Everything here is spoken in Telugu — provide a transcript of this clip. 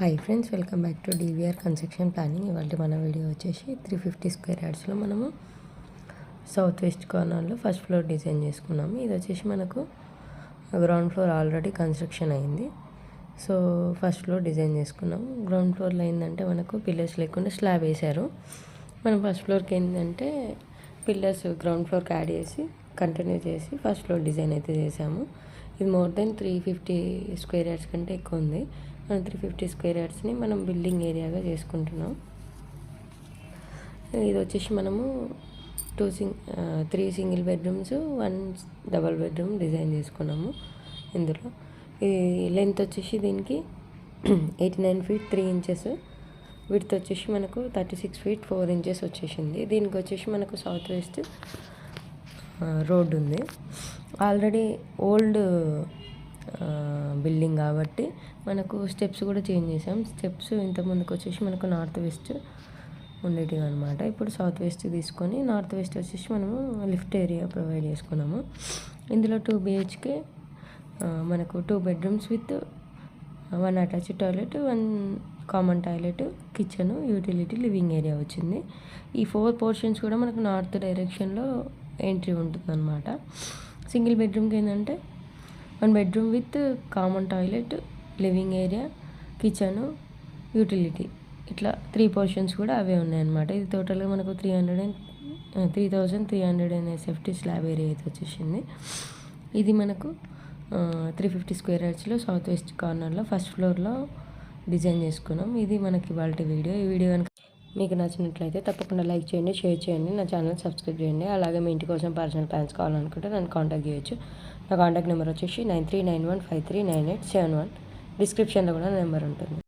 Hi friends, welcome back to DVR construction planning. ఇవాళ మన వీడియో వచ్చేసి 350 స్క్వేర్ యార్డ్స్లో మనము సౌత్ వెస్ట్ కార్నర్లో ఫస్ట్ ఫ్లోర్ డిజైన్ చేసుకున్నాము. ఇది వచ్చేసి మనకు గ్రౌండ్ ఫ్లోర్ ఆల్రెడీ కన్స్ట్రక్షన్ అయింది. సో ఫస్ట్ ఫ్లోర్ డిజైన్ చేసుకున్నాము. గ్రౌండ్ ఫ్లోర్లో ఏంటంటే మనకు పిల్లర్స్ లేకుండా స్లాబ్ వేశారు. మనం ఫస్ట్ ఫ్లోర్కి ఏంటంటే పిల్లర్స్ గ్రౌండ్ ఫ్లోర్కి యాడ్ చేసి కంటిన్యూ చేసి ఫస్ట్ ఫ్లోర్ డిజైన్ అయితే చేసాము. ఇది మోర్ దెన్ 350 స్క్వేర్ యార్డ్స్ కంటే ఎక్కువ ఉంది. మనం 350 స్క్వేర్ యార్డ్స్ని మనం బిల్డింగ్ ఏరియాగా చేసుకుంటున్నాం. ఇది వచ్చేసి మనము 3 single bedrooms 1 double bedroom design చేసుకున్నాము. ఇందులో ఈ లెంత్ వచ్చేసి దీనికి 89 feet 3 inches, విడ్త్ వచ్చేసి మనకు 36 feet 4 inches వచ్చేసింది. దీనికి వచ్చేసి మనకు సౌత్ వెస్ట్ రోడ్ ఉంది. ఆల్రెడీ ఓల్డ్ బిల్డింగ్ కాబట్టి మనకు స్టెప్స్ కూడా చేంజ్ చేసాం. స్టెప్స్ ఇంతకుముందుకు వచ్చేసి మనకు నార్త్ వెస్ట్ ఉండేటివి అనమాట. ఇప్పుడు సౌత్ వెస్ట్ తీసుకొని నార్త్ వెస్ట్ వచ్చేసి మనము లిఫ్ట్ ఏరియా ప్రొవైడ్ చేసుకున్నాము. ఇందులో 2 BHK మనకు 2 bedrooms with 1 attached toilet, 1 common toilet, kitchen, utility, living area వచ్చింది. ఈ 4 portions కూడా మనకు నార్త్ డైరెక్షన్లో ఎంట్రీ ఉంటుందన్నమాట. సింగిల్ బెడ్రూమ్కి ఏంటంటే 1 bedroom with common toilet, living area, kitchen, utility, ఇట్లా 3 portions కూడా అవే ఉన్నాయన్నమాట. ఇది టోటల్గా మనకు 3,300 SFT స్లాబ్ ఏరియా అయితే వచ్చేసింది. ఇది మనకు 350 స్క్వేర్ యార్డ్స్లో సౌత్ వెస్ట్ కార్నర్లో ఫస్ట్ ఫ్లోర్లో డిజైన్ చేసుకున్నాం. ఇది మనకి ఇవాళ వీడియో. ఈ వీడియో కనుక మీకు నచ్చినట్లయితే తప్పకుండా లైక్ చేయండి, షేర్ చేయండి, నా ఛానల్ సబ్స్క్రైబ్ చేయండి. అలాగే మీ ఇంటి కోసం పర్సనల్ ప్లాన్స్ కావాలనుకుంటే నన్ను కాంటాక్ట్ చేయొచ్చు. నా కాంటాక్ట్ నెంబర్ వచ్చేసి 9391539871. డిస్క్రిప్షన్లో కూడా నెంబర్ ఉంటుంది.